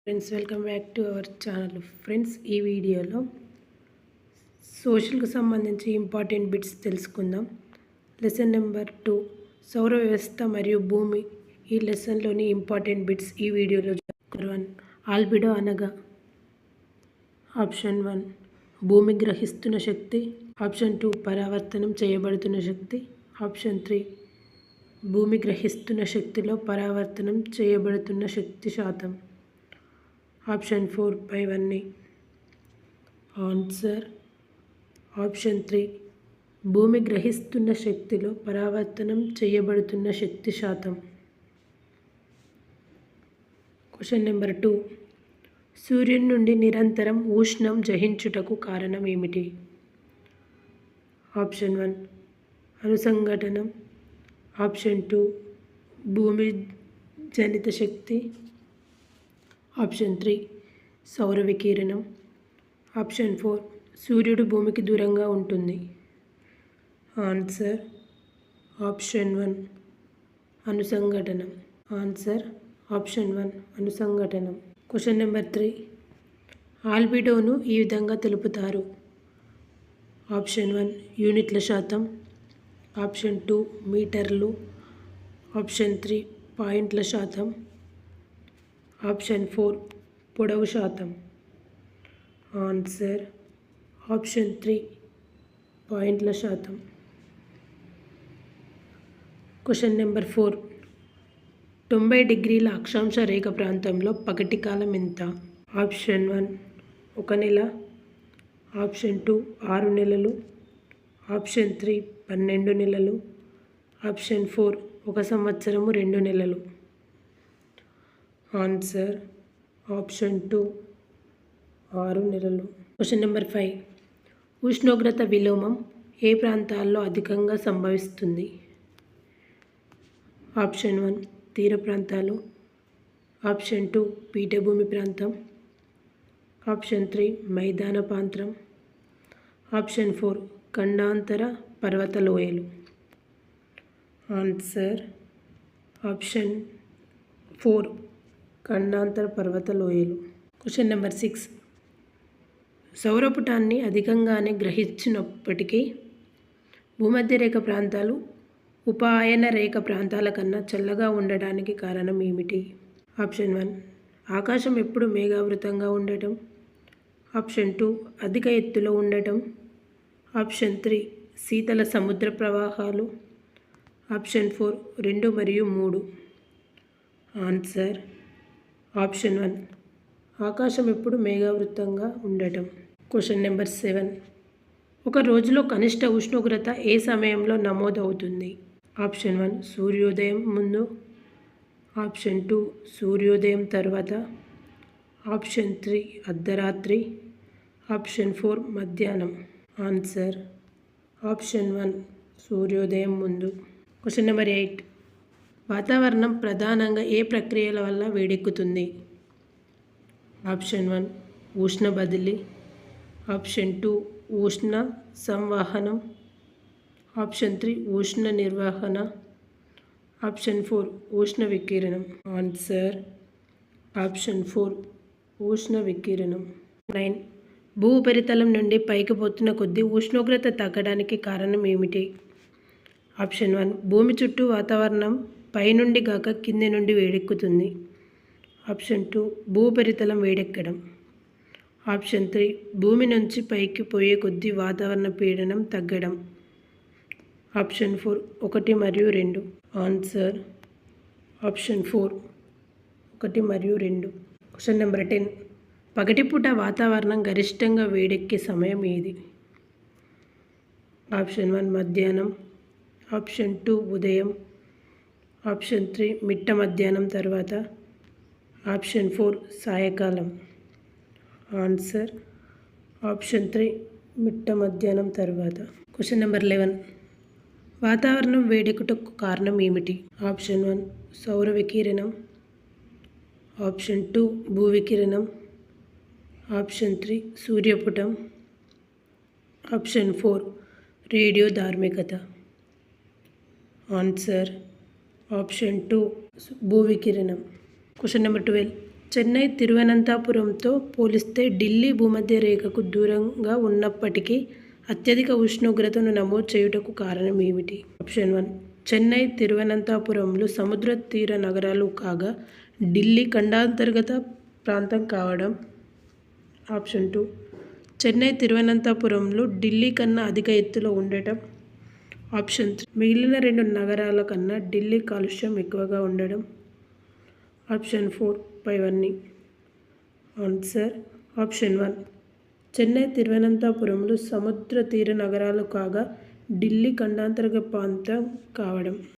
Friends, welcome back to our channel. Friends, ఈ వీడియోలో సోషల్కి సంబంధించి ఇంపార్టెంట్ బిట్స్ తెలుసుకుందాం. లెసన్ నెంబర్ 2, సౌర వ్యవస్థ మరియు భూమి. ఈ లెసన్లోని ఇంపార్టెంట్ బిట్స్ ఈ వీడియోలో 1. ఆల్బిడో అనగా? ఆప్షన్ 1 భూమి గ్రహిస్తున్న శక్తి. ఆప్షన్ 2 పరావర్తనం చేయబడుతున్న శక్తి. ఆప్షన్ 3 భూమి గ్రహిస్తున్న శక్తిలో పరావర్తనం చేయబడుతున్న శక్తి శాతం. ఆప్షన్ 4 పైవన్నీ. ఆన్సర్ ఆప్షన్ 3 భూమి గ్రహిస్తున్న శక్తిలో పరావర్తనం చేయబడుతున్న శక్తి శాతం. క్వశ్చన్ నెంబర్ 2, సూర్యుని నుండి నిరంతరం ఉష్ణం జహించుటకు కారణం ఏమిటి? ఆప్షన్ 1 అణుసంఘటనం. ఆప్షన్ 2 భూమి జనిత శక్తి. ఆప్షన్ 3 సౌర వికిరణం. ఆప్షన్ 4 సూర్యుడు భూమికి దూరంగా ఉంటుంది. ఆన్సర్ ఆప్షన్ 1 అణుసంఘటనం. ఆన్సర్ ఆప్షన్ 1 అణుసంఘటనం. క్వశ్చన్ నెంబర్ 3, ఆల్బిడోను ఈ విధంగా తెలుపుతారు. ఆప్షన్ 1 యూనిట్ల శాతం. ఆప్షన్ 2 మీటర్లు. ఆప్షన్ 3 పాయింట్ల శాతం. ఆప్షన్ 4 పొడవు శాతం. ఆన్సర్ ఆప్షన్ 3 పాయింట్ల శాతం. క్వశ్చన్ నెంబర్ 4, 90 డిగ్రీల అక్షాంశ రేఖ ప్రాంతంలో పగటి కాలం ఎంత? ఆప్షన్ 1 1 నెల. ఆప్షన్ 2 6 నెలలు. ఆప్షన్ 3 12 నెలలు. ఆప్షన్ 4 1 సంవత్సరము 2 నెలలు. ఆన్సర్ ఆప్షన్ 2 6 నెలలు. క్వశ్చన్ నెంబర్ 5, ఉష్ణోగ్రత విలోమం ఏ ప్రాంతాల్లో అధికంగా సంభవిస్తుంది? ఆప్షన్ 1 తీర ప్రాంతాలు. ఆప్షన్ 2 పీఠభూమి ప్రాంతం. ఆప్షన్ 3 మైదాన ప్రాంతం. ఆప్షన్ 4 ఖండాంతర పర్వత లోయలు. ఆన్సర్ ఆప్షన్ 4 ఖండాంతర పర్వత లోయలు. క్వశ్చన్ నెంబర్ 6, సౌరపుటాన్ని అధికంగానే గ్రహించినప్పటికీ భూమధ్య రేఖ ప్రాంతాలు ఉపాయన రేఖ ప్రాంతాల కన్నా చల్లగా ఉండడానికి కారణం ఏమిటి? ఆప్షన్ 1 ఆకాశం ఎప్పుడు మేఘావృతంగా ఉండటం. ఆప్షన్ 2 అధిక ఎత్తులో ఉండటం. ఆప్షన్ 3 శీతల సముద్ర ప్రవాహాలు. ఆప్షన్ 4 2 మరియు 3. ఆన్సర్ ఆప్షన్ 1 ఆకాశం ఎప్పుడు మేఘావృతంగా ఉండటం. క్వశ్చన్ నెంబర్ 7, ఒక రోజులో కనిష్ట ఉష్ణోగ్రత ఏ సమయంలో నమోదు అవుతుంది? ఆప్షన్ 1 సూర్యోదయం ముందు. ఆప్షన్ 2 సూర్యోదయం తర్వాత. ఆప్షన్ 3 అర్ధరాత్రి. ఆప్షన్ 4 మధ్యాహ్నం. ఆన్సర్ ఆప్షన్ 1 సూర్యోదయం ముందు. క్వశ్చన్ నెంబర్ 8, వాతావరణం ప్రధానంగా ఏ ప్రక్రియల వల్ల వేడెక్కుతుంది? ఆప్షన్ 1 ఉష్ణ బదిలీ. ఆప్షన్ 2 ఉష్ణ సంవహనం. ఆప్షన్ 3 ఉష్ణ నిర్వహణ. ఆప్షన్ 4 ఉష్ణ వికిరణం. ఆన్సర్ ఆప్షన్ 4 ఉష్ణ వికిరణం. 9, భూ ఉపరితలం నుండి పైకి పోతున్న కొద్దీ ఉష్ణోగ్రత తగ్గడానికి కారణం ఏమిటి? ఆప్షన్ 1 భూమి చుట్టూ వాతావరణం పైనుండి గాక కింది నుండి వేడెక్కుతుంది. ఆప్షన్ 2 భూ ఉపరితలం వేడెక్కడం. ఆప్షన్ 3 భూమి నుంచి పైకి పోయే కొద్దీ వాతావరణ పీడనం తగ్గడం. ఆప్షన్ 4 1 మరియు 2. ఆన్సర్ ఆప్షన్ 4 1 మరియు 2. క్వశ్చన్ నెంబర్ 10, పగటిపూట వాతావరణం గరిష్టంగా వేడెక్కే సమయం ఏది? ఆప్షన్ 1 మధ్యాహ్నం. ఆప్షన్ 2 ఉదయం. ఆప్షన్ 3 మిట్ట మధ్యాహ్నం తర్వాత. ఆప్షన్ 4 సాయంకాలం. ఆన్సర్ ఆప్షన్ 3 మిట్ట మధ్యాహ్నం తర్వాత. క్వశ్చన్ నెంబర్ 11, వాతావరణం వేడెక్కుటకు కారణం ఏమిటి? ఆప్షన్ 1 సౌర వికిరణం. ఆప్షన్ 2 భూ వికిరణం. ఆప్షన్ 3 సూర్యపుటం. ఆప్షన్ 4 రేడియో ధార్మికత. ఆన్సర్ ఆప్షన్ 2 భూ వికిరణం. క్వశ్చన్ నెంబర్ 12, చెన్నై తిరువనంతపురంతో పోలిస్తే ఢిల్లీ భూమధ్య రేఖకు దూరంగా ఉన్నప్పటికీ అత్యధిక ఉష్ణోగ్రతను నమోదు చేయుటకు కారణం ఏమిటి? ఆప్షన్ 1 చెన్నై తిరువనంతపురంలు సముద్ర తీర నగరాలు కాగా ఢిల్లీ ఖండాంతర్గత ప్రాంతం కావడం. ఆప్షన్ 2 చెన్నై తిరువనంతపురంలో ఢిల్లీ కన్నా అధిక ఎత్తులో ఉండటం. ఆప్షన్ 3 మిగిలిన 2 నగరాల కన్నా ఢిల్లీ కాలుష్యం ఎక్కువగా ఉండడం. ఆప్షన్ 4 పైవన్నీ. ఆన్సర్ ఆప్షన్ 1 చెన్నై తిరువనంతపురంలు సముద్ర తీర నగరాలు కాగా ఢిల్లీ ఖండాంతర్గత ప్రాంతం కావడం.